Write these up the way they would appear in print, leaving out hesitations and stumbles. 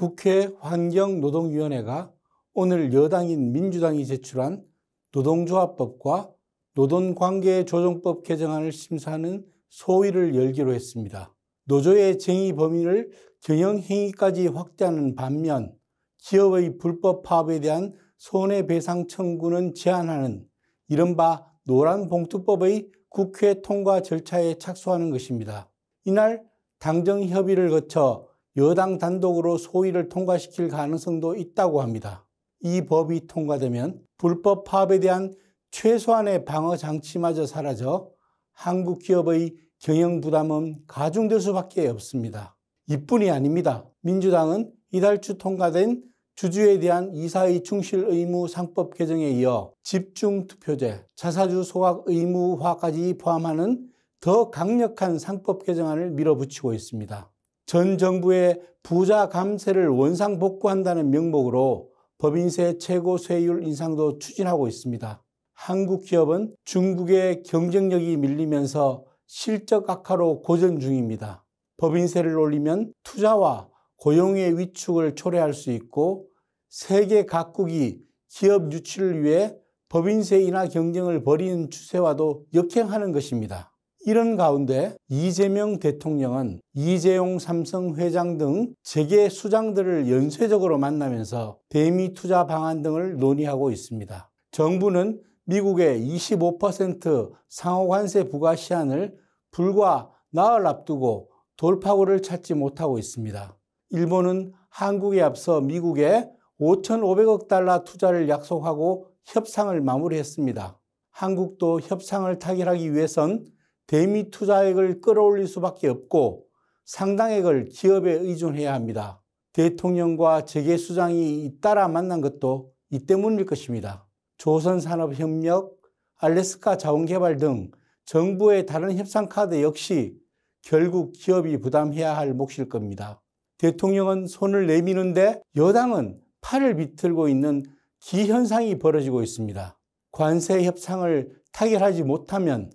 국회 환경노동위원회가 오늘 여당인 민주당이 제출한 노동조합법과 노동관계조정법 개정안을 심사하는 소위를 열기로 했습니다. 노조의 쟁의 범위를 경영행위까지 확대하는 반면 기업의 불법 파업에 대한 손해배상 청구는 제한하는 이른바 노란봉투법의 국회 통과 절차에 착수하는 것입니다. 이날 당정협의를 거쳐 여당 단독으로 소위를 통과시킬 가능성도 있다고 합니다. 이 법이 통과되면 불법 파업에 대한 최소한의 방어 장치마저 사라져 한국 기업의 경영 부담은 가중될 수밖에 없습니다. 이뿐이 아닙니다. 민주당은 이달 초 통과된 주주에 대한 이사의 충실 의무 상법 개정에 이어 집중투표제, 자사주 소각 의무화까지 포함하는 더 강력한 상법 개정안을 밀어붙이고 있습니다. 전 정부의 부자 감세를 원상복구한다는 명목으로 법인세 최고 세율 인상도 추진하고 있습니다. 한국 기업은 중국의 경쟁력이 밀리면서 실적 악화로 고전 중입니다. 법인세를 올리면 투자와 고용의 위축을 초래할 수 있고 세계 각국이 기업 유치를 위해 법인세 인하 경쟁을 벌이는 추세와도 역행하는 것입니다. 이런 가운데 이재명 대통령은 이재용 삼성 회장 등 재계 수장들을 연쇄적으로 만나면서 대미 투자 방안 등을 논의하고 있습니다. 정부는 미국의 25% 상호관세 부과 시한을 불과 나흘 앞두고 돌파구를 찾지 못하고 있습니다. 일본은 한국에 앞서 미국에 5,500억 달러 투자를 약속하고 협상을 마무리했습니다. 한국도 협상을 타결하기 위해선 대미 투자액을 끌어올릴 수밖에 없고 상당액을 기업에 의존해야 합니다. 대통령과 재계수장이 잇따라 만난 것도 이 때문일 것입니다. 조선산업협력, 알래스카 자원개발 등 정부의 다른 협상 카드 역시 결국 기업이 부담해야 할 몫일 겁니다. 대통령은 손을 내미는데 여당은 팔을 비틀고 있는 기현상이 벌어지고 있습니다. 관세 협상을 타결하지 못하면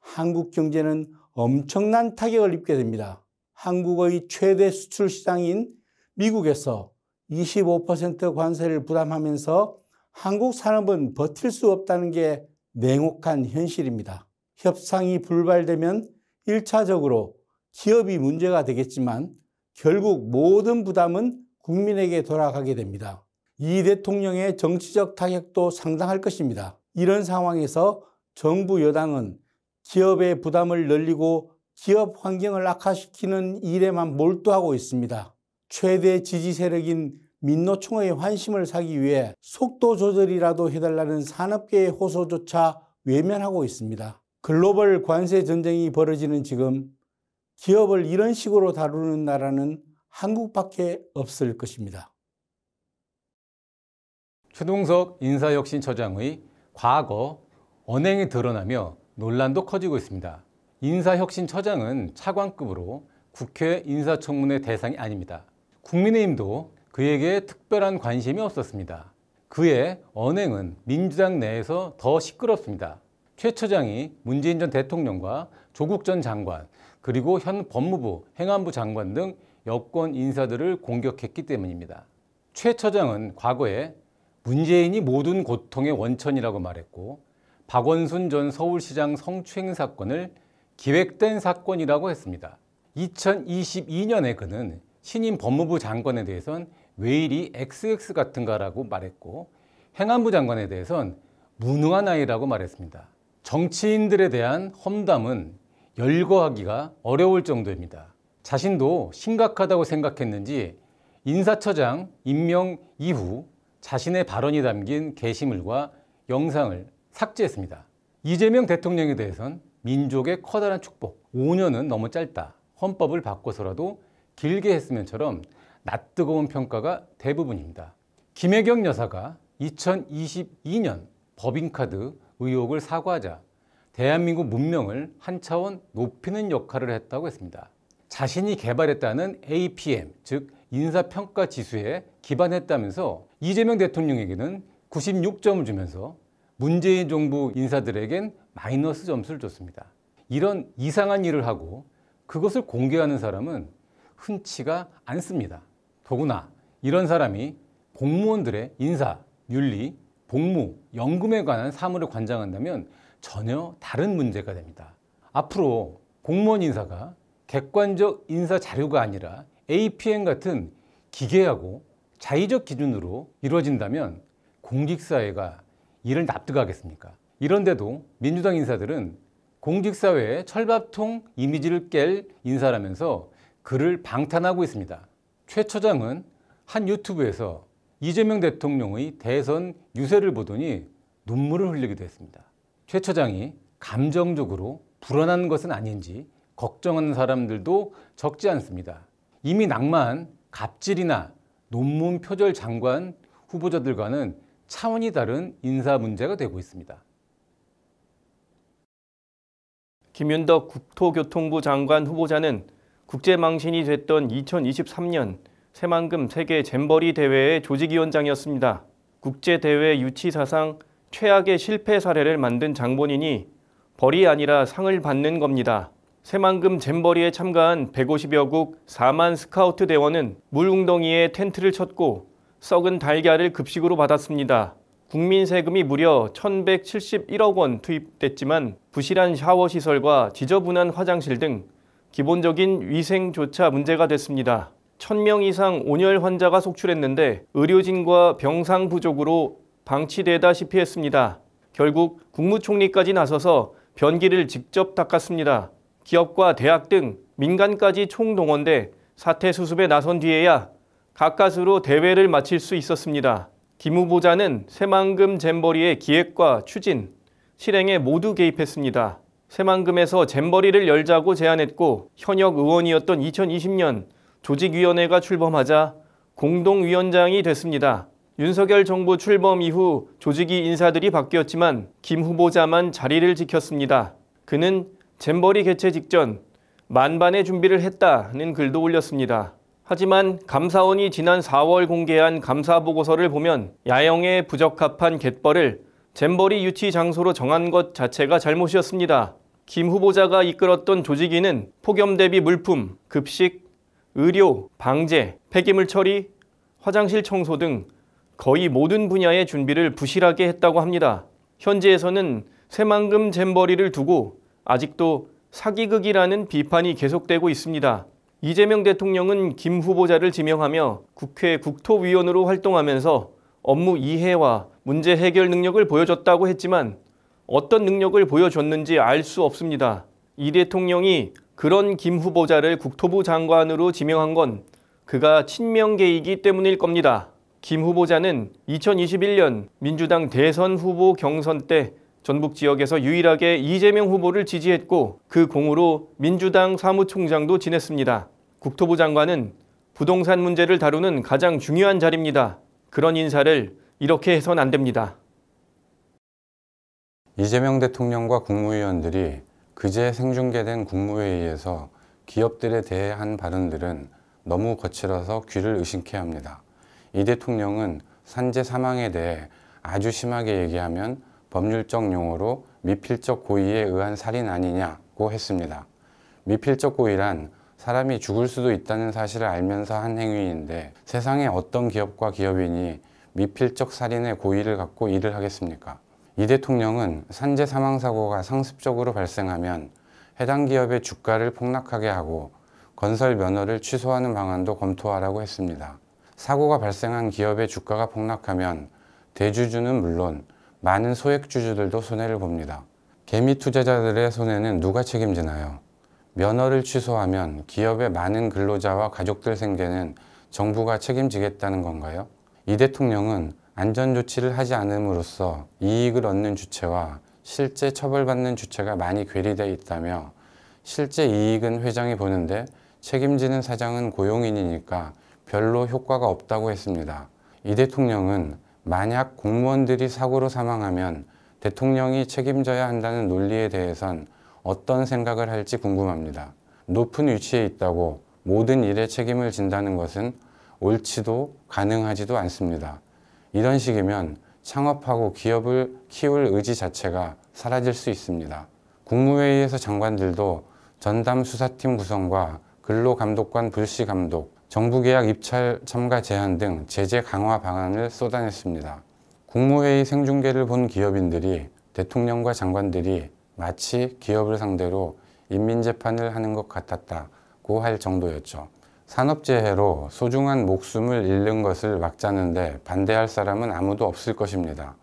한국 경제는 엄청난 타격을 입게 됩니다. 한국의 최대 수출 시장인 미국에서 25% 관세를 부담하면서 한국 산업은 버틸 수 없다는 게 냉혹한 현실입니다. 협상이 불발되면 1차적으로 기업이 문제가 되겠지만 결국 모든 부담은 국민에게 돌아가게 됩니다. 이 대통령의 정치적 타격도 상당할 것입니다. 이런 상황에서 정부 여당은 기업의 부담을 늘리고 기업 환경을 악화시키는 일에만 몰두하고 있습니다. 최대 지지 세력인 민노총의 환심을 사기 위해 속도 조절이라도 해달라는 산업계의 호소조차 외면하고 있습니다. 글로벌 관세 전쟁이 벌어지는 지금 기업을 이런 식으로 다루는 나라는 한국밖에 없을 것입니다. 최동석 인사혁신처장의 과거 언행이 드러나며 논란도 커지고 있습니다. 인사혁신처장은 차관급으로 국회 인사청문회 대상이 아닙니다. 국민의힘도 그에게 특별한 관심이 없었습니다. 그의 언행은 민주당 내에서 더 시끄럽습니다. 최 처장이 문재인 전 대통령과 조국 전 장관, 그리고 현 법무부, 행안부 장관 등 여권 인사들을 공격했기 때문입니다. 최 처장은 과거에 문재인이 모든 고통의 원천이라고 말했고 박원순 전 서울시장 성추행 사건을 기획된 사건이라고 했습니다. 2022년에 그는 신임 법무부 장관에 대해선 왜 이리 XX 같은가라고 말했고 행안부 장관에 대해선 무능한 아이라고 말했습니다. 정치인들에 대한 험담은 열거하기가 어려울 정도입니다. 자신도 심각하다고 생각했는지 인사처장 임명 이후 자신의 발언이 담긴 게시물과 영상을 삭제했습니다. 이재명 대통령에 대해선 민족의 커다란 축복, 5년은 너무 짧다, 헌법을 바꿔서라도 길게 했으면처럼 낯뜨거운 평가가 대부분입니다. 김혜경 여사가 2022년 법인카드 의혹을 사과하자 대한민국 문명을 한 차원 높이는 역할을 했다고 했습니다. 자신이 개발했다는 APM, 즉 인사평가 지수에 기반했다면서 이재명 대통령에게는 96점을 주면서 문재인 정부 인사들에겐 마이너스 점수를 줬습니다. 이런 이상한 일을 하고 그것을 공개하는 사람은 흔치가 않습니다. 더구나 이런 사람이 공무원들의 인사, 윤리, 복무, 연금에 관한 사무를 관장한다면 전혀 다른 문제가 됩니다. 앞으로 공무원 인사가 객관적 인사 자료가 아니라 APM 같은 기계하고 자의적 기준으로 이루어진다면 공직사회가 이를 납득하겠습니까? 이런데도 민주당 인사들은 공직사회의 철밥통 이미지를 깰 인사라면서 그를 방탄하고 있습니다. 최 처장은 한 유튜브에서 이재명 대통령의 대선 유세를 보더니 눈물을 흘리기도 했습니다. 최 처장이 감정적으로 불안한 것은 아닌지 걱정하는 사람들도 적지 않습니다. 이미 낙마한 갑질이나 논문 표절 장관 후보자들과는 차원이 다른 인사 문제가 되고 있습니다. 김윤덕 국토교통부 장관 후보자는 국제망신이 됐던 2023년 새만금 세계 잼버리 대회의 조직위원장이었습니다. 국제대회 유치 사상 최악의 실패 사례를 만든 장본인이 벌이 아니라 상을 받는 겁니다. 새만금 잼버리에 참가한 150여국 4만 스카우트 대원은 물웅덩이에 텐트를 쳤고 썩은 달걀을 급식으로 받았습니다. 국민 세금이 무려 1,171억 원 투입됐지만 부실한 샤워 시설과 지저분한 화장실 등 기본적인 위생조차 문제가 됐습니다. 1,000명 이상 온열 환자가 속출했는데 의료진과 병상 부족으로 방치되다시피 했습니다. 결국 국무총리까지 나서서 변기를 직접 닦았습니다. 기업과 대학 등 민간까지 총동원돼 사태 수습에 나선 뒤에야 가까스로 대회를 마칠 수 있었습니다. 김 후보자는 새만금 잼버리의 기획과 추진, 실행에 모두 개입했습니다. 새만금에서 잼버리를 열자고 제안했고 현역 의원이었던 2020년 조직위원회가 출범하자 공동위원장이 됐습니다. 윤석열 정부 출범 이후 조직위 인사들이 바뀌었지만 김 후보자만 자리를 지켰습니다. 그는 잼버리 개최 직전 만반의 준비를 했다는 글도 올렸습니다. 하지만 감사원이 지난 4월 공개한 감사보고서를 보면 야영에 부적합한 갯벌을 잼버리 유치 장소로 정한 것 자체가 잘못이었습니다. 김 후보자가 이끌었던 조직위는 폭염 대비 물품, 급식, 의료, 방제, 폐기물 처리, 화장실 청소 등 거의 모든 분야의 준비를 부실하게 했다고 합니다. 현지에서는 새만금 잼버리를 두고 아직도 사기극이라는 비판이 계속되고 있습니다. 이재명 대통령은 김 후보자를 지명하며 국회 국토위원으로 활동하면서 업무 이해와 문제 해결 능력을 보여줬다고 했지만 어떤 능력을 보여줬는지 알 수 없습니다. 이 대통령이 그런 김 후보자를 국토부 장관으로 지명한 건 그가 친명계이기 때문일 겁니다. 김 후보자는 2021년 민주당 대선 후보 경선 때 전북 지역에서 유일하게 이재명 후보를 지지했고 그 공으로 민주당 사무총장도 지냈습니다. 국토부 장관은 부동산 문제를 다루는 가장 중요한 자리입니다. 그런 인사를 이렇게 해선 안 됩니다. 이재명 대통령과 국무위원들이 그제 생중계된 국무회의에서 기업들에 대해 한 발언들은 너무 거칠어서 귀를 의심케 합니다. 이 대통령은 산재 사망에 대해 아주 심하게 얘기하면 법률적 용어로 미필적 고의에 의한 살인 아니냐고 했습니다. 미필적 고의란 사람이 죽을 수도 있다는 사실을 알면서 한 행위인데 세상에 어떤 기업과 기업인이 미필적 살인의 고의를 갖고 일을 하겠습니까? 이 대통령은 산재 사망사고가 상습적으로 발생하면 해당 기업의 주가를 폭락하게 하고 건설 면허를 취소하는 방안도 검토하라고 했습니다. 사고가 발생한 기업의 주가가 폭락하면 대주주는 물론 많은 소액주주들도 손해를 봅니다. 개미 투자자들의 손해는 누가 책임지나요? 면허를 취소하면 기업의 많은 근로자와 가족들 생계는 정부가 책임지겠다는 건가요? 이 대통령은 안전조치를 하지 않음으로써 이익을 얻는 주체와 실제 처벌받는 주체가 많이 괴리되어 있다며 실제 이익은 회장이 보는데 책임지는 사장은 고용인이니까 별로 효과가 없다고 했습니다. 이 대통령은 만약 공무원들이 사고로 사망하면 대통령이 책임져야 한다는 논리에 대해선 어떤 생각을 할지 궁금합니다. 높은 위치에 있다고 모든 일에 책임을 진다는 것은 옳지도 가능하지도 않습니다. 이런 식이면 창업하고 기업을 키울 의지 자체가 사라질 수 있습니다. 국무회의에서 장관들도 전담 수사팀 구성과 근로감독관 불시감독, 정부 계약 입찰 참가 제한 등 제재 강화 방안을 쏟아냈습니다. 국무회의 생중계를 본 기업인들이 대통령과 장관들이 마치 기업을 상대로 인민재판을 하는 것 같았다고 할 정도였죠. 산업재해로 소중한 목숨을 잃는 것을 막자는데 반대할 사람은 아무도 없을 것입니다.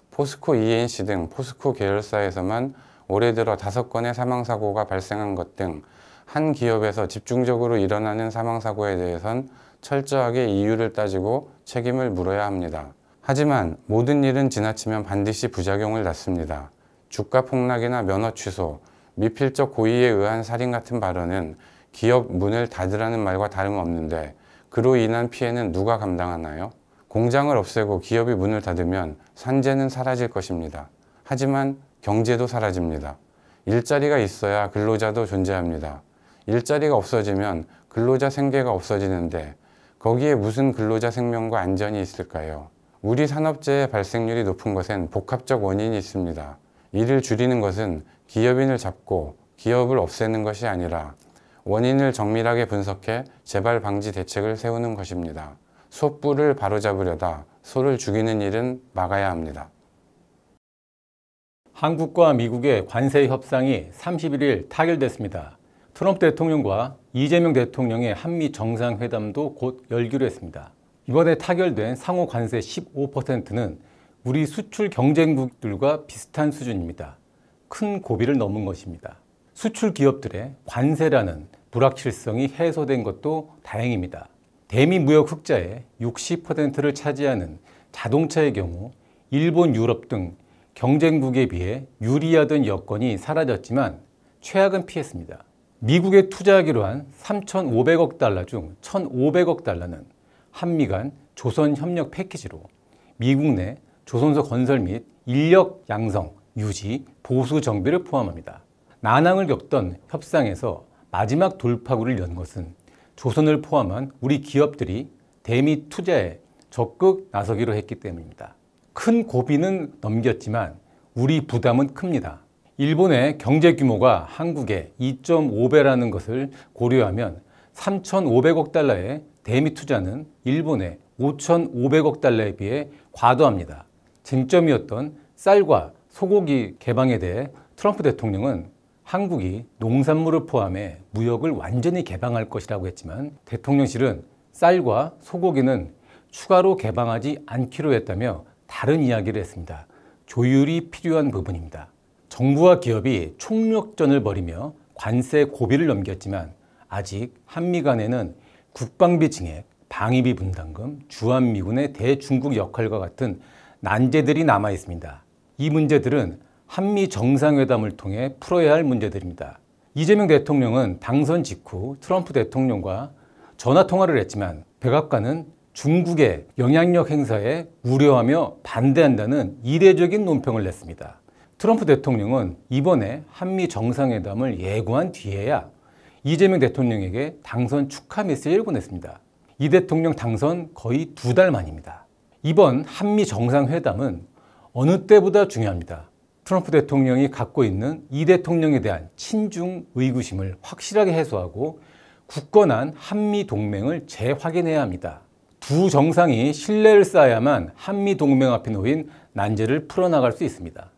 포스코 ENC 등 포스코 계열사에서만 올해 들어 5건의 사망사고가 발생한 것 등 한 기업에서 집중적으로 일어나는 사망사고에 대해선 철저하게 이유를 따지고 책임을 물어야 합니다. 하지만 모든 일은 지나치면 반드시 부작용을 낳습니다. 주가 폭락이나 면허 취소, 미필적 고의에 의한 살인 같은 발언은 기업 문을 닫으라는 말과 다름없는데 그로 인한 피해는 누가 감당하나요? 공장을 없애고 기업이 문을 닫으면 산재는 사라질 것입니다. 하지만 경제도 사라집니다. 일자리가 있어야 근로자도 존재합니다. 일자리가 없어지면 근로자 생계가 없어지는데 거기에 무슨 근로자 생명과 안전이 있을까요? 우리 산업재해 발생률이 높은 것엔 복합적 원인이 있습니다. 이를 줄이는 것은 기업인을 잡고 기업을 없애는 것이 아니라 원인을 정밀하게 분석해 재발 방지 대책을 세우는 것입니다. 솥불을 바로잡으려다 소를 죽이는 일은 막아야 합니다. 한국과 미국의 관세 협상이 31일 타결됐습니다. 트럼프 대통령과 이재명 대통령의 한미 정상회담도 곧 열기로 했습니다. 이번에 타결된 상호 관세 15%는 우리 수출 경쟁국들과 비슷한 수준입니다. 큰 고비를 넘은 것입니다. 수출 기업들의 관세라는 불확실성이 해소된 것도 다행입니다. 대미 무역 흑자의 60%를 차지하는 자동차의 경우 일본, 유럽 등 경쟁국에 비해 유리하던 여건이 사라졌지만 최악은 피했습니다. 미국에 투자하기로 한 3,500억 달러 중 1,500억 달러는 한미 간 조선 협력 패키지로 미국 내 조선소 건설 및 인력 양성, 유지, 보수 정비를 포함합니다. 난항을 겪던 협상에서 마지막 돌파구를 연 것은 조선을 포함한 우리 기업들이 대미 투자에 적극 나서기로 했기 때문입니다. 큰 고비는 넘겼지만 우리 부담은 큽니다. 일본의 경제 규모가 한국의 2.5배라는 것을 고려하면 3,500억 달러의 대미 투자는 일본의 5,500억 달러에 비해 과도합니다. 쟁점이었던 쌀과 소고기 개방에 대해 트럼프 대통령은 한국이 농산물을 포함해 무역을 완전히 개방할 것이라고 했지만 대통령실은 쌀과 소고기는 추가로 개방하지 않기로 했다며 다른 이야기를 했습니다. 조율이 필요한 부분입니다. 정부와 기업이 총력전을 벌이며 관세 고비를 넘겼지만 아직 한미 간에는 국방비 증액, 방위비 분담금, 주한미군의 대중국 역할과 같은 난제들이 남아 있습니다. 이 문제들은 한미 정상회담을 통해 풀어야 할 문제들입니다. 이재명 대통령은 당선 직후 트럼프 대통령과 전화통화를 했지만 백악관은 중국의 영향력 행사에 우려하며 반대한다는 이례적인 논평을 냈습니다. 트럼프 대통령은 이번에 한미 정상회담을 예고한 뒤에야 이재명 대통령에게 당선 축하 메시지를 보냈습니다. 이 대통령 당선 거의 2달 만입니다. 이번 한미 정상회담은 어느 때보다 중요합니다. 트럼프 대통령이 갖고 있는 이 대통령에 대한 친중 의구심을 확실하게 해소하고 굳건한 한미 동맹을 재확인해야 합니다. 두 정상이 신뢰를 쌓아야만 한미 동맹 앞에 놓인 난제를 풀어나갈 수 있습니다.